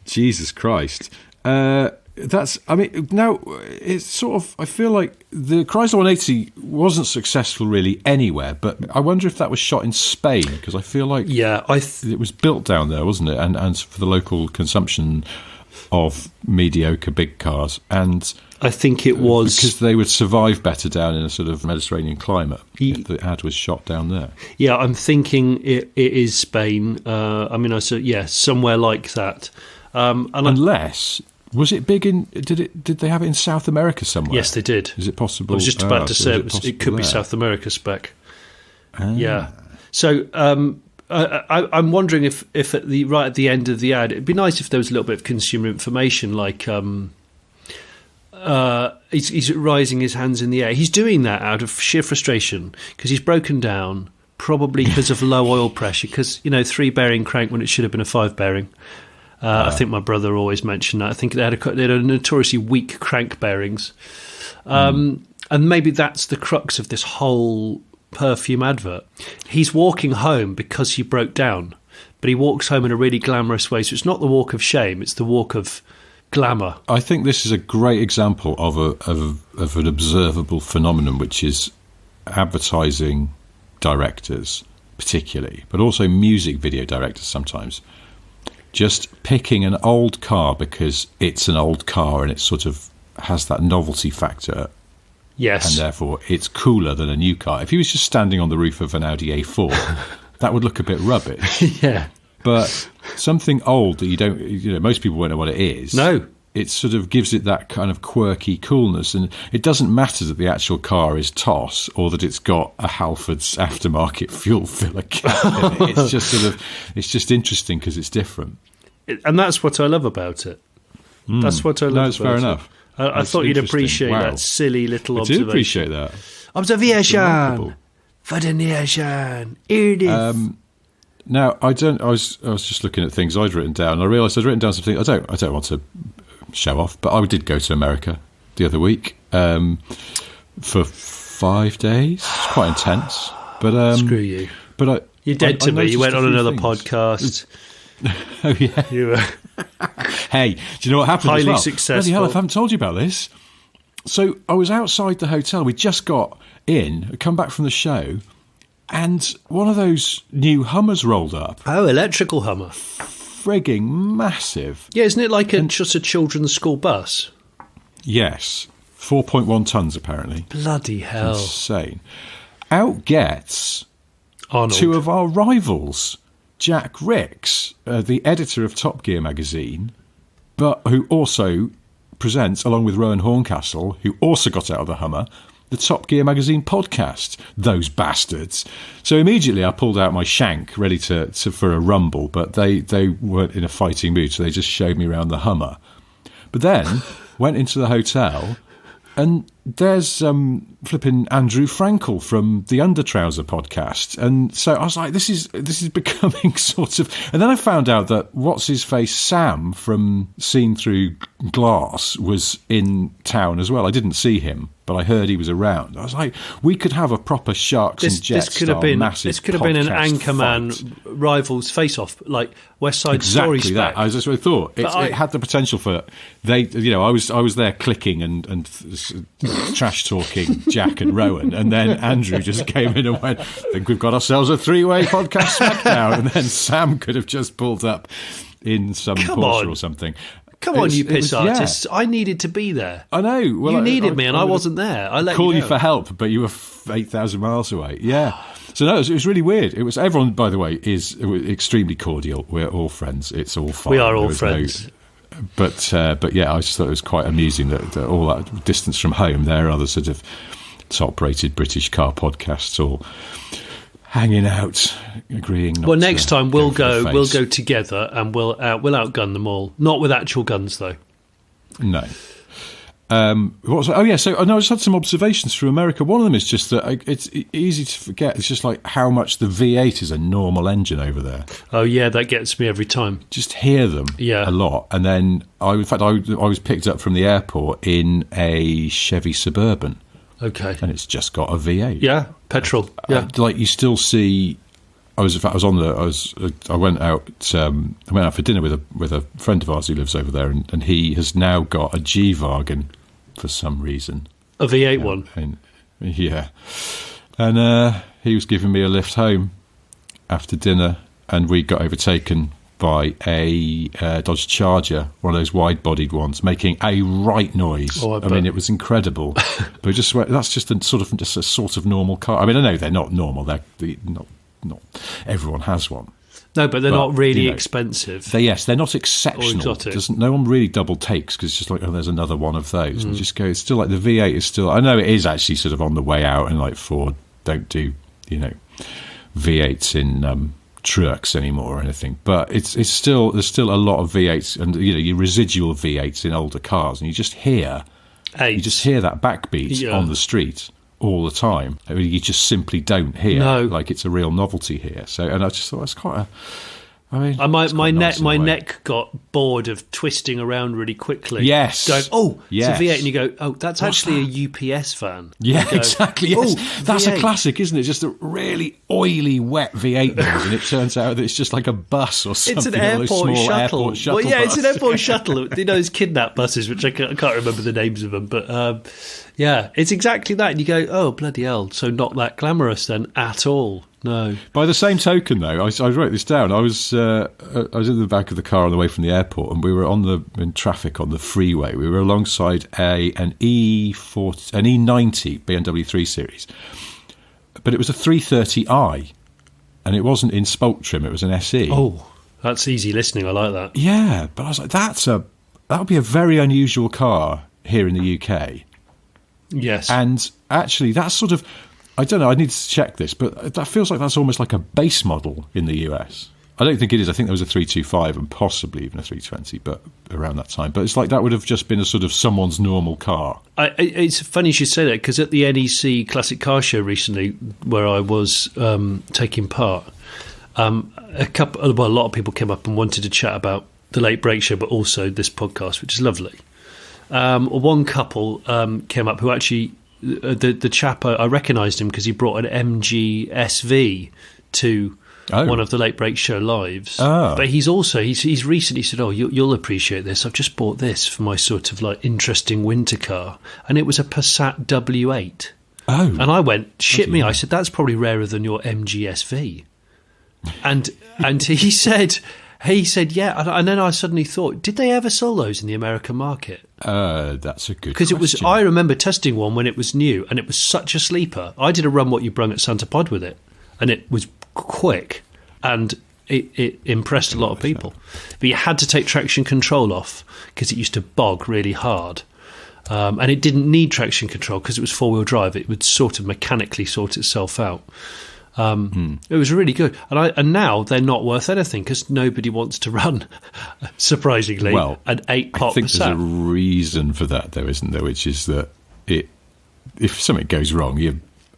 Jesus Christ. Now it's sort of, I feel like the Chrysler 180 wasn't successful really anywhere, but I wonder if that was shot in Spain, because I feel like it was built down there, wasn't it? And for the local consumption of mediocre big cars. And I think it was because they would survive better down in a sort of Mediterranean climate if the ad was shot down there. Yeah, I'm thinking it is Spain. Somewhere like that. Unless Was it big in? Did they have it in South America somewhere? Yes, they did. Is it possible? I was just about to say it could be there? South America spec. Yeah. So I'm wondering if at the end of the ad, it'd be nice if there was a little bit of consumer information, like he's raising his hands in the air. He's doing that out of sheer frustration because he's broken down, probably because of low oil pressure. Because 3-bearing crank when it should have been a 5-bearing. I think my brother always mentioned that. I think they had a notoriously weak crank bearings, and maybe that's the crux of this whole Perfume advert. He's walking home because he broke down, but he walks home in a really glamorous way. So it's not the walk of shame; it's the walk of glamour. I think this is a great example of an observable phenomenon, which is advertising directors, particularly, but also music video directors sometimes. Just picking an old car because it's an old car and it sort of has that novelty factor. Yes. And therefore it's cooler than a new car. If he was just standing on the roof of an Audi A4, that would look a bit rubbish. Yeah. But something old that most people won't know what it is. No. It sort of gives it that kind of quirky coolness. And it doesn't matter that the actual car is TOS or that it's got a Halford's aftermarket fuel filler cap in it. It's just interesting because it's different. And that's what I love about it. That's what I love about it. That's fair enough. I thought you'd appreciate that silly little observation. I do appreciate that. Observation for the nation. Here it is. Now, I was just looking at things I'd written down. And I realised I'd written down something I don't want to show off, but I did go to America the other week for 5 days. It's quite intense. But screw you. But you're dead to me. You went on another podcast. Oh yeah. You were hey, do you know what happened? Highly as well? successful. Bloody hell, I haven't told you about this. So I was outside the hotel. We just got in, come back from the show, and one of those new Hummers rolled up. Oh, electrical Hummer. Frigging massive. Yeah, isn't it like just a children's school bus? Yes. 4.1 tonnes, apparently. Bloody hell. Insane. Out gets Arnold. two of our rivals. Jack Ricks, the editor of Top Gear magazine, but who also presents, along with Rowan Horncastle, who also got out of the Hummer, the Top Gear magazine podcast. Those bastards. So immediately I pulled out my shank, ready for a rumble, but they weren't in a fighting mood, so they just showed me around the Hummer. But then went into the hotel, and there's flipping Andrew Frankel from the Undertrouser podcast. And so I was like, this is becoming sort of... And then I found out that what's-his-face Sam from Seen Through Glass was in town as well. I didn't see him, but I heard he was around. I was like, we could have a proper Sharks and Jets this could have been an podcast Anchorman fight. Rivals face-off, like West Side Story spec. Exactly that. I just thought it had the potential for I was there clicking and trash talking Jack and Rowan, and then Andrew just came in and went, I think we've got ourselves a 3-way podcast smackdown, and then Sam could have just pulled up in some Porsche or something. Come on, you piss artists. Yeah. I needed to be there. I know. Well, you needed me and I wasn't there. I let call you you for help, but you were 8,000 miles away. Yeah. So no, it was really weird. It was everyone, by the way, is extremely cordial. We're all friends. It's all fine. We are all friends. But yeah, I just thought it was quite amusing that all that distance from home, there are other sort of top-rated British car podcasts all hanging out, agreeing. Not next time we'll go together and we'll outgun them all. Not with actual guns, though. No. So I just had some observations from America. One of them is just that it's easy to forget. It's just like how much the V8 is a normal engine over there. Oh yeah, that gets me every time. Just hear them a lot. And then I was picked up from the airport in a Chevy Suburban. Okay. And it's just got a V8. Yeah, petrol. Yeah. Like you still see. I went out for dinner with a friend of ours who lives over there, and he has now got a G-Wagen for some reason. A V8 one. Yeah. And he was giving me a lift home after dinner, and we got overtaken by a Dodge Charger, one of those wide-bodied ones, making a right noise. Oh, I mean, it was incredible. But that's just a sort of normal car. I mean, I know they're not normal. They're not everyone has one. No, but they're But, not really you know, expensive. they're not exceptional. exotic. No one really double takes because it's just like, oh, there's another one of those. And you just go, it's still like the V8 is still, I know it is actually sort of on the way out, and like Ford don't do, you know, V8s in trucks anymore or anything. But there's still a lot of V8s and, you know, your residual V8s in older cars, and you just hear that backbeat on the street all the time. I mean, you just simply don't hear like it's a real novelty here. So, and I just thought that's quite a. I mean, my neck got bored of twisting around really quickly. Yes, going, it's a V8, and you go, that's actually a UPS van. Yeah, go, exactly. Yes, that's V8. a classic, isn't it? Just a really oily, wet V8 noise, and it turns out that it's just like a bus or something. It's an airport shuttle. Well, yeah, bus. it's an airport shuttle. You know, those kidnap buses, which I can't remember the names of them, but yeah, it's exactly that. And you go, oh bloody hell! So not that glamorous then at all. No. By the same token, though, I wrote this down. I was in the back of the car on the way from the airport, and we were in traffic on the freeway. We were alongside an E90 BMW 3 Series, but it was a 330i, and it wasn't in spoke trim. It was an SE. Oh, that's easy listening. I like that. Yeah, but I was like, that would be a very unusual car here in the UK. Yes, and actually, that's sort of. I don't know, I need to check this, but that feels like that's almost like a base model in the US. I don't think it is. I think there was a 325 and possibly even a 320, but around that time. But it's like that would have just been a sort of someone's normal car. It's funny you should say that, because at the NEC Classic Car Show recently, where I was taking part, a lot of people came up and wanted to chat about the Late Break Show, but also this podcast, which is lovely. One couple came up who actually... The chap, I recognised him because he brought an MG SV to one of the Late Break Show lives. But he's recently said, you'll appreciate this. I've just bought this for my sort of like interesting winter car, and it was a Passat W8. And I went, shit me. I said, that's probably rarer than your MG SV. And he said. He said, yeah, and then I suddenly thought, did they ever sell those in the American market? That's a good question. Because I remember testing one when it was new, and it was such a sleeper. I did a run what you brung at Santa Pod with it, and it was quick, and it impressed a lot of people. But you had to take traction control off, because it used to bog really hard. And it didn't need traction control, because it was four-wheel drive. It would sort of mechanically sort itself out. It was really good, and now they're not worth anything because nobody wants to run, surprisingly, an 8-pot. I think there's a reason for that, though, isn't there? Which is that if something goes wrong, you're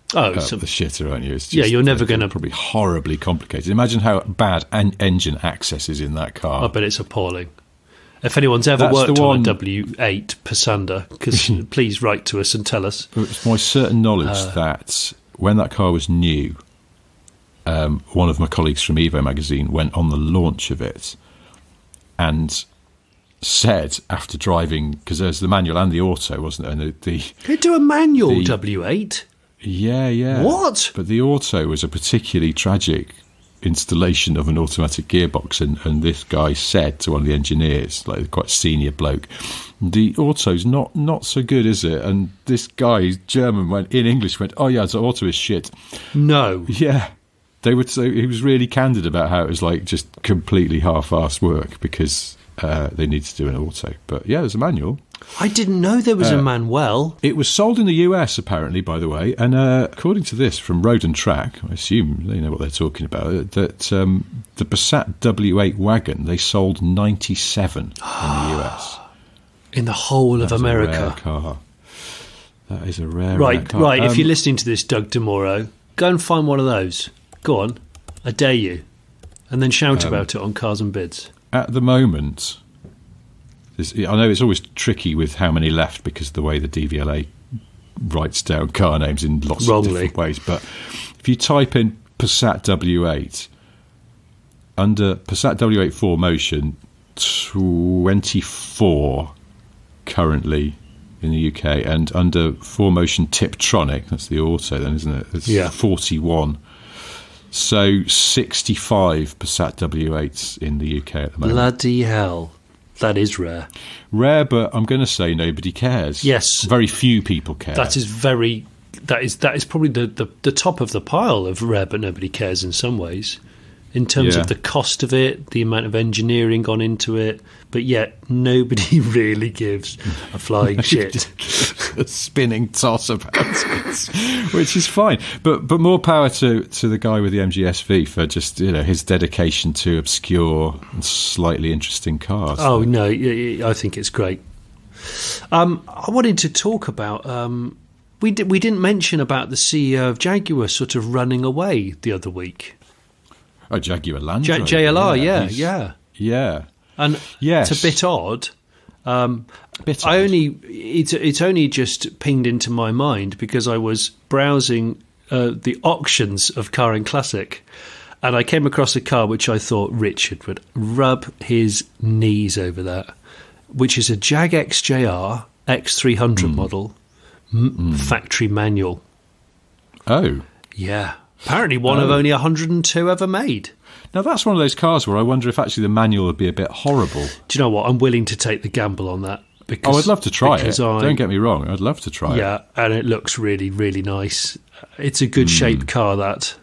the shitter, aren't you? It's just, you're never going to probably horribly complicated. Imagine how bad engine access is in that car. I bet it's appalling. If anyone's ever worked on a W8 Passander, because please write to us and tell us. It's my certain knowledge that when that car was new. One of my colleagues from Evo magazine went on the launch of it and said after driving, because there's the manual and the auto, wasn't there? And they do a manual W8? Yeah. What? But the auto was a particularly tragic installation of an automatic gearbox, and this guy said to one of the engineers, like quite a senior bloke, the auto's not so good, is it? And this guy, German, went in English, oh yeah, the auto is shit. No. Yeah. They would say he was really candid about how it was like just completely half-assed work because they needed to do an auto. But yeah, there's a manual. I didn't know there was a manual. It was sold in the US, apparently, by the way. And according to this from Road and Track, I assume they know what they're talking about, that the Passat W8 wagon, they sold 97 in the US. In the whole of America. A rare car. That is a rare car. Right. If you're listening to this, Doug DeMoro, go and find one of those. Go on, I dare you. And then shout about it on Cars and Bids. At the moment, I know it's always tricky with how many left because of the way the DVLA writes down car names in lots of different ways. But if you type in Passat W8, under Passat W8 4Motion, 24 currently in the UK, and under 4Motion Tiptronic, that's the auto then, isn't it? It's 41. So 65 Passat W8s in the UK at the moment. Bloody hell. That is rare. Rare, but I'm going to say nobody cares. Yes. Very few people care. That is probably the top of the pile of rare but nobody cares in some ways. in terms Yeah. of the cost of it, the amount of engineering gone into it, but yet nobody really gives a flying shit. A spinning toss about it, which is fine. But more power to the guy with the MGSV for just, his dedication to obscure and slightly interesting cars. Oh, no, I think it's great. I wanted to talk about... we didn't mention about the CEO of Jaguar sort of running away the other week. Oh, Jaguar Land Rover. JLR, Yeah. And Yes. it's a bit odd. It's only just pinged into my mind because I was browsing the auctions of Car and Classic, and I came across a car which I thought Richard would rub his knees over that, which is a Jag XJR X300 model, factory manual. Oh. Yeah. Apparently one of only 102 ever made. Now, that's one of those cars where I wonder if actually the manual would be a bit horrible. Do you know what? I'm willing to take the gamble on that. Because, I'd love to try it. Don't get me wrong. I'd love to try it. Yeah, and it looks really, really nice. It's a good shaped car, that.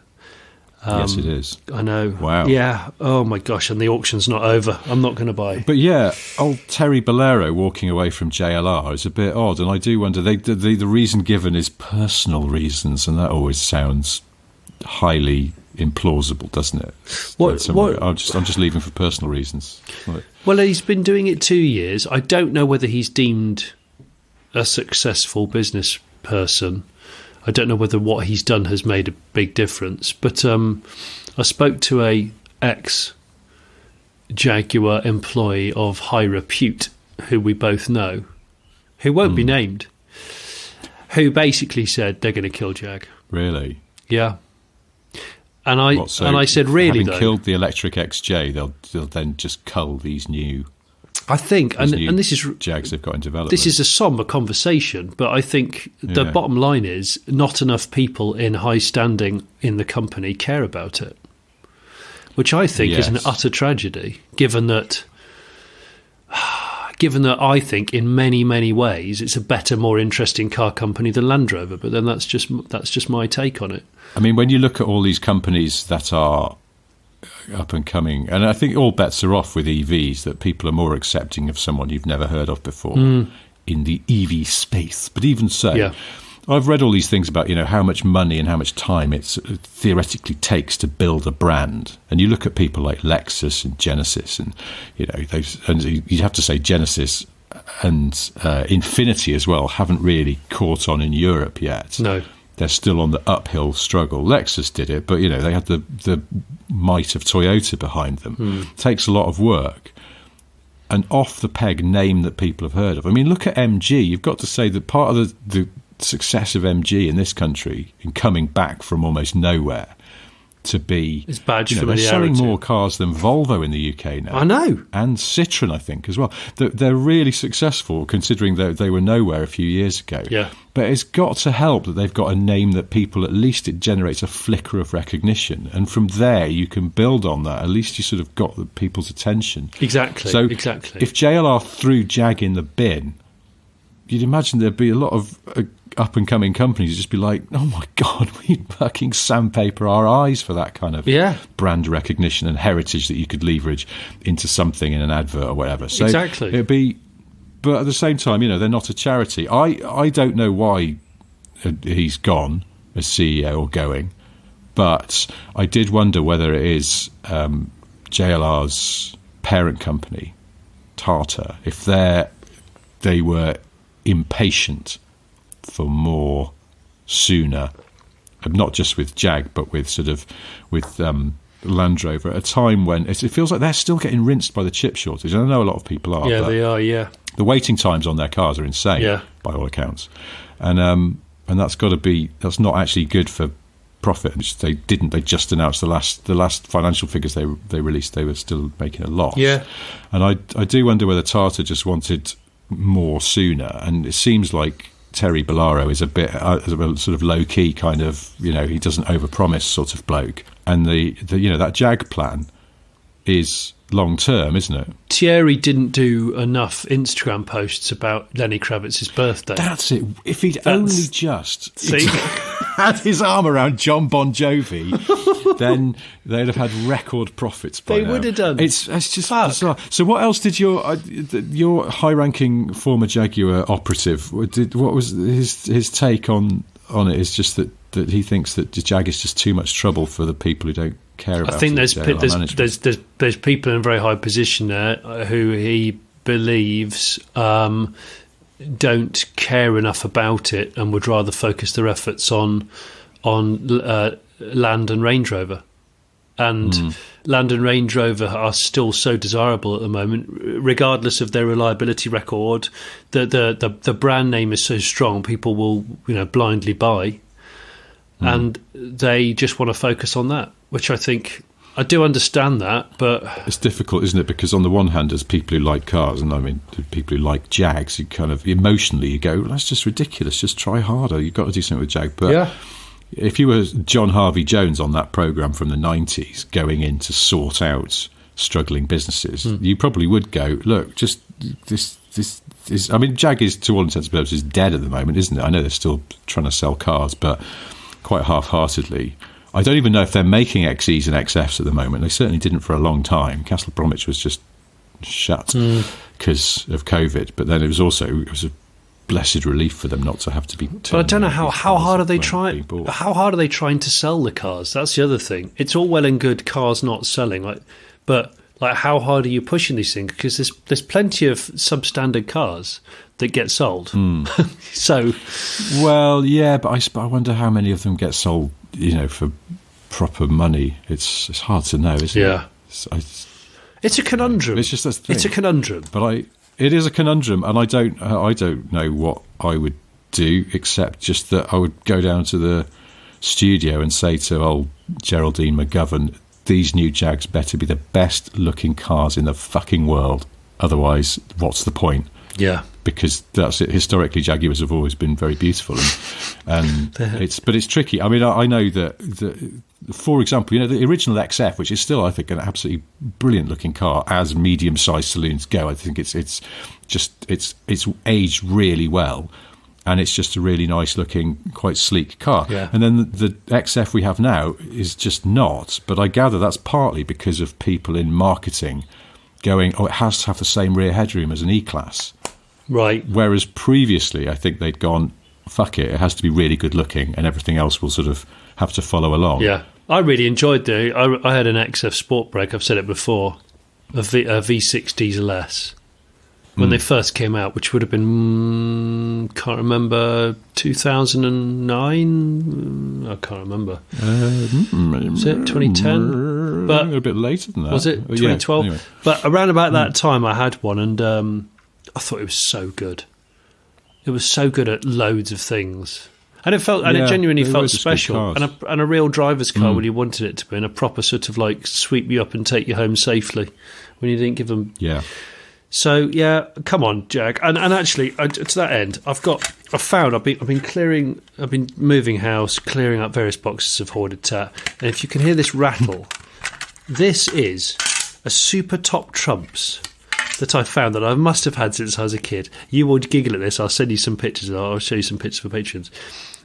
Yes, it is. I know. Wow. Yeah. Oh, my gosh. And the auction's not over. I'm not going to buy. But yeah, old Terry Bolero walking away from JLR is a bit odd. And I do wonder, the reason given is personal reasons. And that always sounds highly implausible, doesn't it? I'm just leaving for personal reasons. Well, he's been doing it 2 years. I don't know whether he's deemed a successful business person. I don't know whether what he's done has made a big difference. But I spoke to a ex-Jaguar employee of high repute, who we both know, who won't be named, who basically said they're going to kill Jag. Really? Yeah. And I said, really, having though, killed the electric XJ, they'll then just cull these new. I think, and this is Jags they've got in development. This is a somber conversation, but I think the bottom line is not enough people in high standing in the company care about it, which I think is an utter tragedy. Given that I think in many, many ways it's a better, more interesting car company than Land Rover, but then that's just my take on it. I mean, when you look at all these companies that are up and coming, and I think all bets are off with EVs, that people are more accepting of someone you've never heard of before in the EV space. But even so, I've read all these things about, how much money and how much time it theoretically takes to build a brand. And you look at people like Lexus and Genesis, and you have to say Genesis and Infiniti as well haven't really caught on in Europe yet. No. They're still on the uphill struggle. Lexus did it, but they had the might of Toyota behind them. It takes a lot of work. An off the peg name that people have heard of. I mean, look at MG. You've got to say that part of the success of MG in this country in coming back from almost nowhere to be, it's badge they're selling more cars than Volvo in the UK now. I know. And Citroën, I think, as well. They're really successful, considering they were nowhere a few years ago. Yeah. But it's got to help that they've got a name that people, at least it generates a flicker of recognition. And from there, you can build on that. At least you sort of got the people's attention. Exactly. So exactly. If JLR threw Jag in the bin, you'd imagine there'd be a lot of up-and-coming companies who'd just be like, oh, my God, we'd fucking sandpaper our eyes for that kind of brand recognition and heritage that you could leverage into something in an advert or whatever. So exactly. It'd be... But at the same time, they're not a charity. I don't know why he's gone as CEO or going, but I did wonder whether it is JLR's parent company, Tata, if they were impatient for more sooner, not just with Jag, but with Land Rover, at a time when it feels like they're still getting rinsed by the chip shortage. And I know a lot of people are. Yeah, they are, yeah. The waiting times on their cars are insane, by all accounts. And that's got to be, that's not actually good for profit. They just announced the last financial figures they released, they were still making a loss. Yeah. And I do wonder whether Tata just wanted more sooner. And it seems like Terry Bolero is a bit sort of low key kind of, he doesn't overpromise sort of bloke. And the that Jag plan, is long term, isn't it? Thierry didn't do enough Instagram posts about Lenny Kravitz's birthday. That's it. If he'd only just See? had his arm around John Bon Jovi, then they'd have had record profits by now. They would have done. It's just bizarre. So what else did your high-ranking former Jaguar operative, what was his take on it? Is just that he thinks that the Jag is just too much trouble for the people who don't care about it. I think there's people in a very high position there who he believes don't care enough about it and would rather focus their efforts on Land and Range Rover. And Land and Range Rover are still so desirable at the moment, regardless of their reliability record. The brand name is so strong, people will blindly buy, and they just want to focus on that. Which I think I do understand that, but it's difficult, isn't it? Because on the one hand, there's people who like cars, and I mean people who like Jags, who kind of emotionally you go, well, that's just ridiculous. Just try harder. You've got to do something with Jag, but. Yeah. If you were John Harvey Jones on that programme from the 90s going in to sort out struggling businesses, you probably would go, look, just this is... I mean, Jag is, to all intents and purposes, dead at the moment, isn't it? I know they're still trying to sell cars, but quite half-heartedly. I don't even know if they're making XEs and XFs at the moment. They certainly didn't for a long time. Castle Bromwich was just shut because of COVID, but then it was a blessed relief for them not to have to be. But I don't know how hard are they trying? How hard are they trying to sell the cars? That's the other thing. It's all well and good cars not selling, but how hard are you pushing these things? Because there's plenty of substandard cars that get sold. So, well, yeah, but I wonder how many of them get sold. For proper money. It's hard to know, isn't it? Yeah, it's a conundrum. It's just that's the thing. It's a conundrum, but it is a conundrum, and I don't know what I would do, except just that I would go down to the studio and say to old Geraldine McGovern, these new Jags better be the best looking cars in the fucking world. Otherwise, what's the point? Yeah. Because that's it. Historically, Jaguars have always been very beautiful, and it's tricky. I mean, I know that for example, the original XF, which is still, I think, an absolutely brilliant looking car as medium-sized saloons go. I think it's aged really well, and it's just a really nice looking, quite sleek car. Yeah. And then the XF we have now is just not. But I gather that's partly because of people in marketing going, oh, it has to have the same rear headroom as an E-Class. Right. Whereas previously, I think they'd gone, fuck it has to be really good looking, and everything else will sort of have to follow along. Yeah. I really enjoyed I had an XF Sport Brake, I've said it before, a V6 Diesel S, when they first came out, which would have been, can't remember, 2009? I can't remember. Was it 2010? But a bit later than that. Was it 2012? Yeah, anyway. But around about that time I had one, and I thought it was so good. It was so good at loads of things. And it genuinely felt special, and a real driver's car when you wanted it to be, and a proper sort of sweep you up and take you home safely when you didn't give them. Yeah. So yeah, come on, Jag. And actually, to that end, I've been moving house, clearing up various boxes of hoarded tat, and if you can hear this rattle, this is a Super Top Trumps that I found that I must have had since I was a kid. You will giggle at this. I'll send you some pictures. I'll show you some pictures for patrons.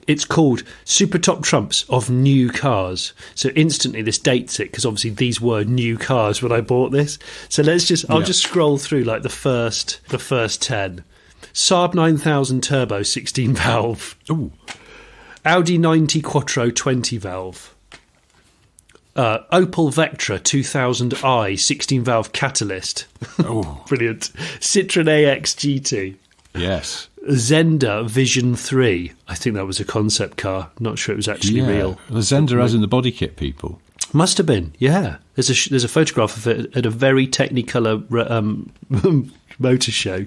It's called Super Top Trumps of New Cars. So instantly this dates it, because obviously these were new cars when I bought this. So I'll just scroll through the first 10. Saab 9000 Turbo 16 valve. Ooh. Audi 90 Quattro 20 valve. Opel Vectra 2000i 16 valve catalyst. Oh, brilliant. Citroen AX GT. Yes. Zenda Vision 3. I think that was a concept car. Not sure it was actually real. The Zenda as in the body kit people. Must have been, yeah. There's a photograph of it at a very Technicolor motor show.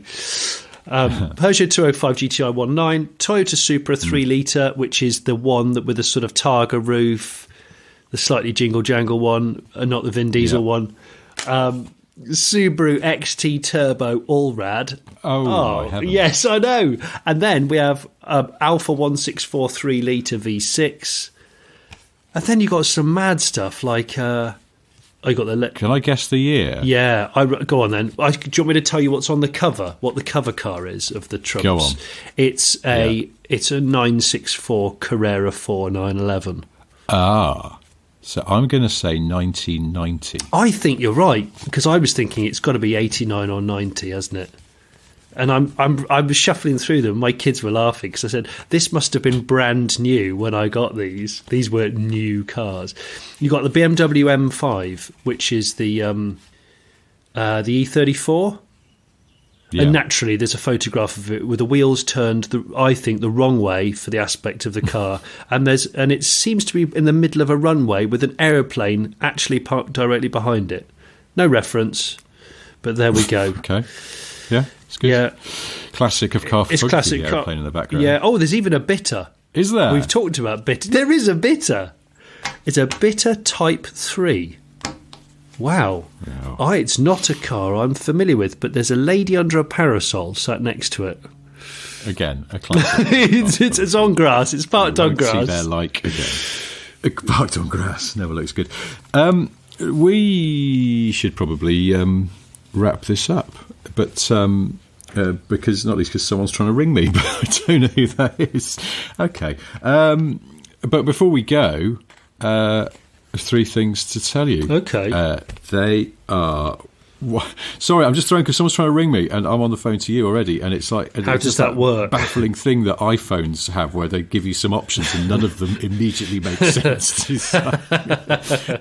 Peugeot 205 GTI 1.9, Toyota Supra 3 litre, which is the one that with a sort of Targa roof, the slightly jingle jangle one, not the Vin Diesel one. Subaru XT Turbo Allrad. Oh, yes, I know. And then we have Alpha 164 3 litre V6. And then you got some mad stuff like I got the. Can I guess the year? Yeah, go on then. Do you want me to tell you what's on the cover? What the cover car is of the Trumps? Go on. It's a 964 Carrera 4 911. Ah, so I'm going to say 1990. I think you're right, because I was thinking it's got to be 89 or 90, hasn't it? And I was shuffling through them. My kids were laughing because I said, this must have been brand new when I got these. These were new cars. You got the BMW M5, which is the E34. Yeah. And naturally, there's a photograph of it with the wheels turned, I think, the wrong way for the aspect of the car. and it seems to be in the middle of a runway with an aeroplane actually parked directly behind it. No reference, but there we go. Okay. Yeah, it's good. Yeah. Classic of car photography, classic the aeroplane in the background. Yeah. Oh, there's even a bitter. Is there? We've talked about bitter. There is a bitter. It's a bitter Type 3. Wow. Yeah. It's not a car I'm familiar with, but there's a lady under a parasol sat next to it. Again, a classic. it's on grass. It's parked on grass. See like again. Parked on grass. Never looks good. We should probably wrap this up, but because not least because someone's trying to ring me, but I don't know who that is. Okay, but before we go, 3 things to tell you. Okay, they are. Sorry, I'm just throwing because someone's trying to ring me, and I'm on the phone to you already, and it's like how does that work? Baffling thing that iPhones have, where they give you some options and none of them immediately make sense.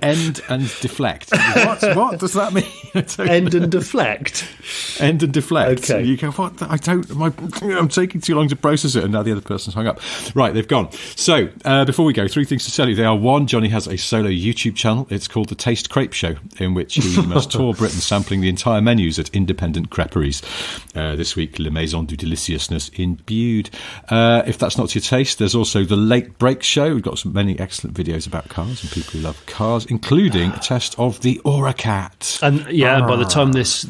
End and deflect. What does that mean? End and deflect. End and deflect. Okay. You go, what? I'm taking too long to process it, and now the other person's hung up. Right, they've gone. So before we go, 3 things to tell you. They are: 1, Johnny has a solo YouTube channel. It's called The Taste Crepe Show, in which he must tour Britain sampling the entire menus at independent creperies. This week, Le Maison du Deliciousness in Bude. If that's not your taste, there's also The Late Break Show. We've got many excellent videos about cars and people who love cars, including a test of the Aura Cat. And by the time this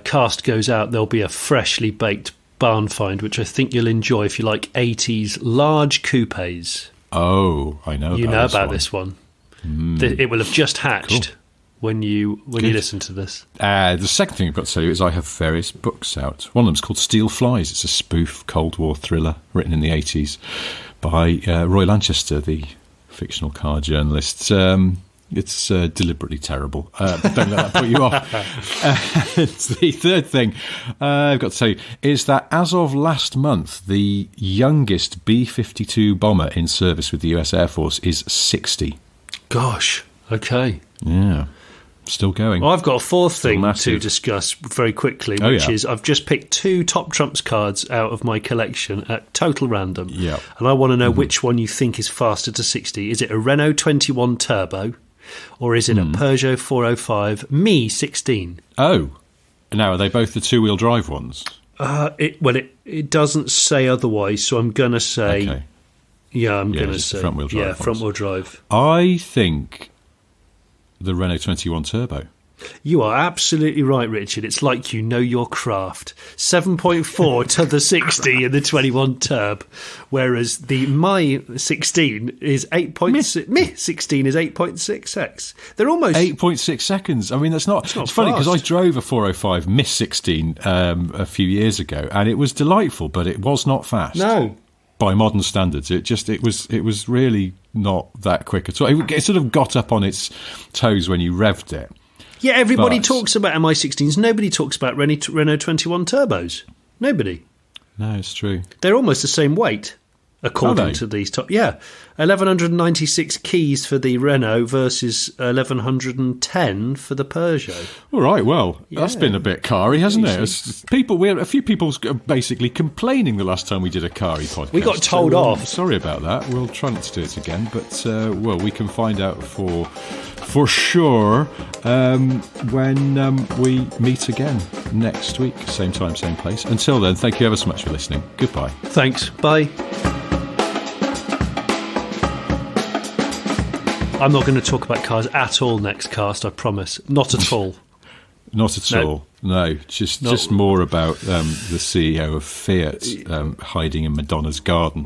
cast goes out, there'll be a freshly baked barn find, which I think you'll enjoy if you like 80s large coupes. Oh, I know. You know about this one. It will have just hatched. Cool. When you listen to this. The second thing I've got to tell you is I have various books out. One of them is called Steel Flies. It's a spoof Cold War thriller written in the 80s by Roy Lanchester, the fictional car journalist. It's deliberately terrible. But don't let that put you off. The third thing I've got to tell you is that as of last month, the youngest B-52 bomber in service with the US Air Force is 60. Gosh, okay. Yeah. Still going. Well, I've got a fourth thing to discuss very quickly, which is I've just picked 2 Top Trumps cards out of my collection at total random. Yeah. And I want to know which one you think is faster to 60. Is it a Renault 21 Turbo, or is it a Peugeot 405 Me 16? Oh. Now, are they both the 2-wheel drive ones? It doesn't say otherwise, so I'm going to say... Okay. Yeah, I'm going to say... front-wheel drive. Yeah, front-wheel drive. I think... the Renault 21 Turbo. You are absolutely right, Richard. It's like you know your craft. 7.4 to the 60 in the 21 Turb, whereas the My 16 is 8.6. Me 16 is 8.6x. They're almost 8.6 seconds. I mean, that's not. It's funny because I drove a 405 Miss 16 a few years ago, and it was delightful, but it was not fast. No. By modern standards, it was really not that quick at all. It sort of got up on its toes when you revved it. Yeah, everybody talks about MI16s. Nobody talks about Renault 21 turbos. Nobody. No, it's true. They're almost the same weight, according to these top. Yeah, 1,196 keys for the Renault versus 1,110 for the Peugeot. All right, well, that's been a bit car-y, hasn't it? We had a few people basically complaining the last time we did a car-y podcast. We got told off. Sorry about that. We'll try not to do it again, but we can find out for sure when we meet again next week, same time, same place. Until then, thank you ever so much for listening. Goodbye. Thanks. Bye. I'm not going to talk about cars at all next cast, I promise. Not at all. Not at all. No, just more about the CEO of Fiat hiding in Madonna's garden.